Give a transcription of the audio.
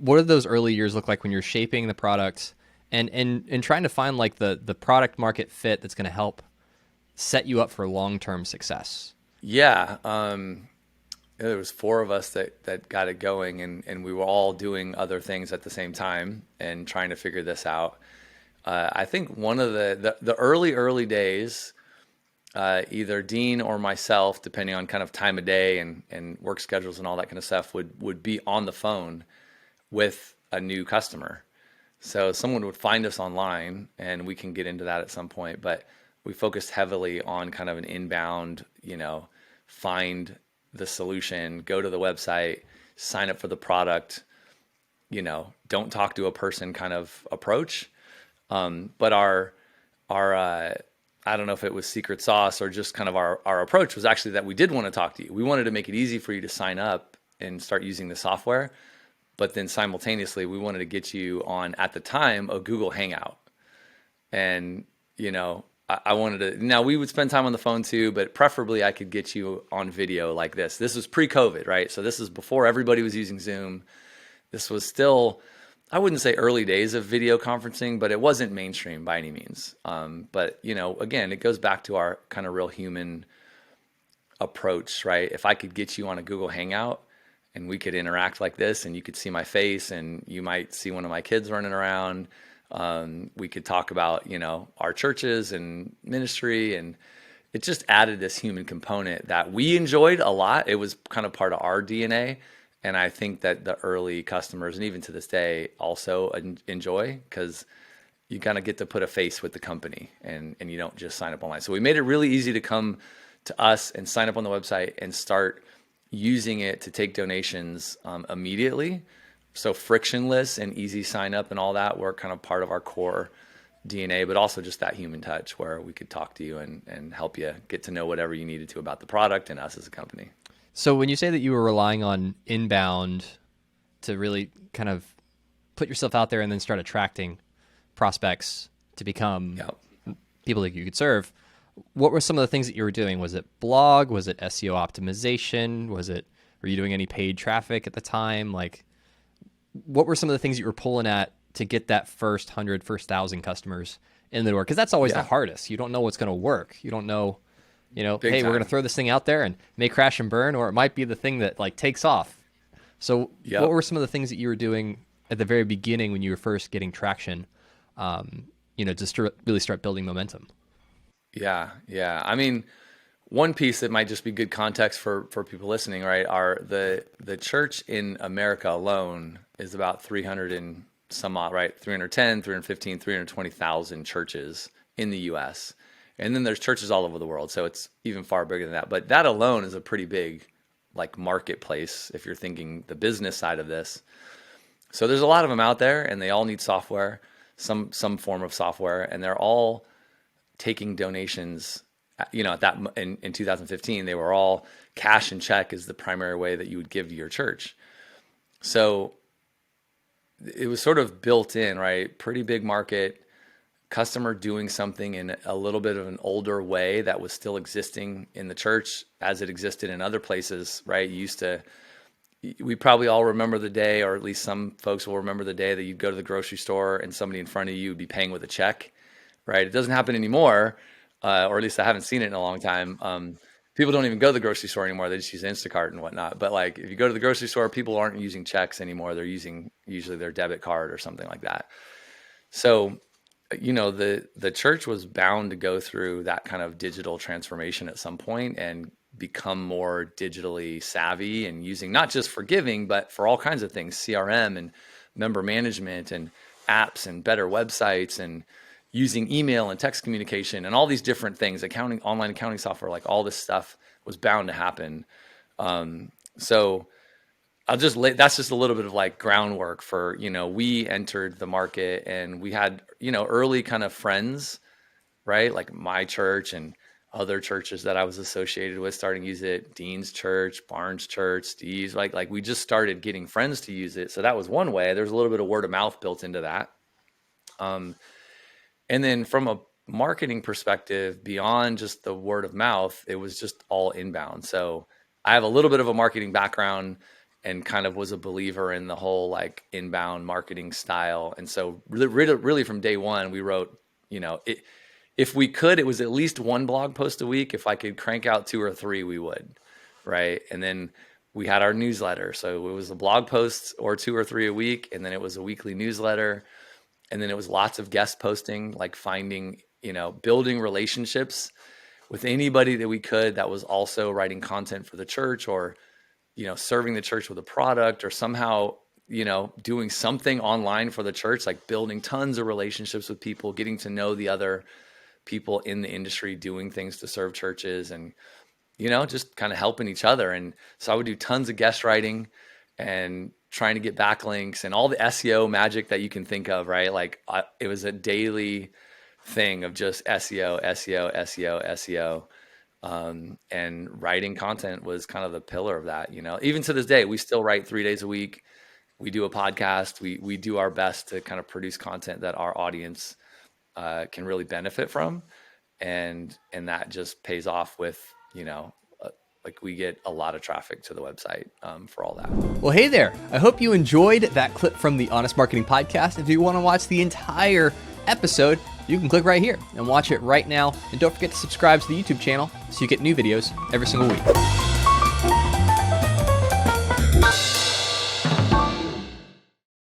what did those early years look like when you're shaping the product and trying to find like the product market fit that's going to help set you up for long-term success? Yeah. There was four of us that got it going, and we were all doing other things at the same time and trying to figure this out. I think one of the early days, either Dean or myself, depending on kind of time of day and work schedules and all that kind of stuff, would be on the phone with a new customer. So someone would find us online, and we can get into that at some point, but we focused heavily on kind of an inbound, find the solution, go to the website, sign up for the product, don't talk to a person kind of approach. But our I don't know if it was secret sauce or just kind of our approach was actually that we did want to talk to you. We wanted to make it easy for you to sign up and start using the software, but then simultaneously we wanted to get you on, at the time, a Google Hangout. And, I wanted to, now we would spend time on the phone too, but preferably I could get you on video like this. This was pre-COVID, right? So this is before everybody was using Zoom. This was still, I wouldn't say early days of video conferencing, but it wasn't mainstream by any means. But, again, it goes back to our kind of real human approach, right? If I could get you on a Google Hangout and we could interact like this, and you could see my face and you might see one of my kids running around. We could talk about, our churches and ministry, and it just added this human component that we enjoyed a lot. It was kind of part of our DNA. And I think that the early customers, and even to this day, also enjoy, because you kind of get to put a face with the company, and you don't just sign up online. So we made it really easy to come to us and sign up on the website and start using it to take donations immediately. So frictionless and easy sign up and all that were kind of part of our core DNA, but also just that human touch where we could talk to you and help you get to know whatever you needed to about the product and us as a company. So when you say that you were relying on inbound to really kind of put yourself out there and then start attracting prospects to become Yep. people that you could serve, what were some of the things that you were doing? Was it blog? Was it SEO optimization? Were you doing any paid traffic at the time? Like, what were some of the things you were pulling at to get that first 100, first 1,000 customers in the door? Because that's always the Yeah. hardest. You don't know what's going to work. You don't know, Big hey, we're going time. to throw this thing out there and may crash and burn, or it might be the thing that like takes off. So what Yep. were some of the things that you were doing at the very beginning when you were first getting traction, just to really start building momentum? Yeah. Yeah. I mean, one piece that might just be good context for people listening, right? Are the church in America alone is about 300 and some odd, right? 310, 315, 320,000 churches in the US. And then there's churches all over the world. So it's even far bigger than that. But that alone is a pretty big like marketplace if you're thinking the business side of this. So there's a lot of them out there, and they all need software, some form of software, and they're all taking donations. At that in 2015, they were all cash and check is the primary way that you would give to your church. So it was sort of built in, right? Pretty big market, customer doing something in a little bit of an older way that was still existing in the church as it existed in other places, right? We probably all remember the day, or at least some folks will remember the day that you'd go to the grocery store and somebody in front of you would be paying with a check, right? It doesn't happen anymore, or at least I haven't seen it in a long time. People don't even go to the grocery store anymore. They just use Instacart and whatnot. But like if you go to the grocery store, people aren't using checks anymore. They're using usually their debit card or something like that. So, the church was bound to go through that kind of digital transformation at some point and become more digitally savvy and using not just for giving, but for all kinds of things, CRM and member management and apps and better websites and using email and text communication and all these different things, accounting, online accounting software, like all this stuff was bound to happen. So that's just a little bit of like groundwork for, we entered the market and we had, early kind of friends, right? Like my church and other churches that I was associated with starting to use it, Dean's Church, Barnes Church, Steve's, like we just started getting friends to use it. So that was one way. There's a little bit of word of mouth built into that. And then from a marketing perspective, beyond just the word of mouth, it was just all inbound. So I have a little bit of a marketing background, and kind of was a believer in the whole like inbound marketing style. And so really from day one, we wrote, if we could, it was at least one blog post a week. If I could crank out 2 or 3, we would. Right. And then we had our newsletter. So it was a blog post or 2 or 3 a week. And then it was a weekly newsletter. And then it was lots of guest posting, like finding, building relationships with anybody that we could that was also writing content for the church, or, serving the church with a product, or somehow, doing something online for the church, like building tons of relationships with people, getting to know the other people in the industry doing things to serve churches, and, just kind of helping each other. And so I would do tons of guest writing and trying to get backlinks and all the SEO magic that you can think of, right? Like it was a daily thing of just SEO, SEO, SEO, SEO. And writing content was kind of the pillar of that, even to this day, we still write 3 days a week. We do a podcast. We do our best to kind of produce content that our audience can really benefit from. And that just pays off with, like we get a lot of traffic to the website for all that. Well, hey there. I hope you enjoyed that clip from the Honest Marketing Podcast. If you want to watch the entire episode, you can click right here and watch it right now. And don't forget to subscribe to the YouTube channel so you get new videos every single week.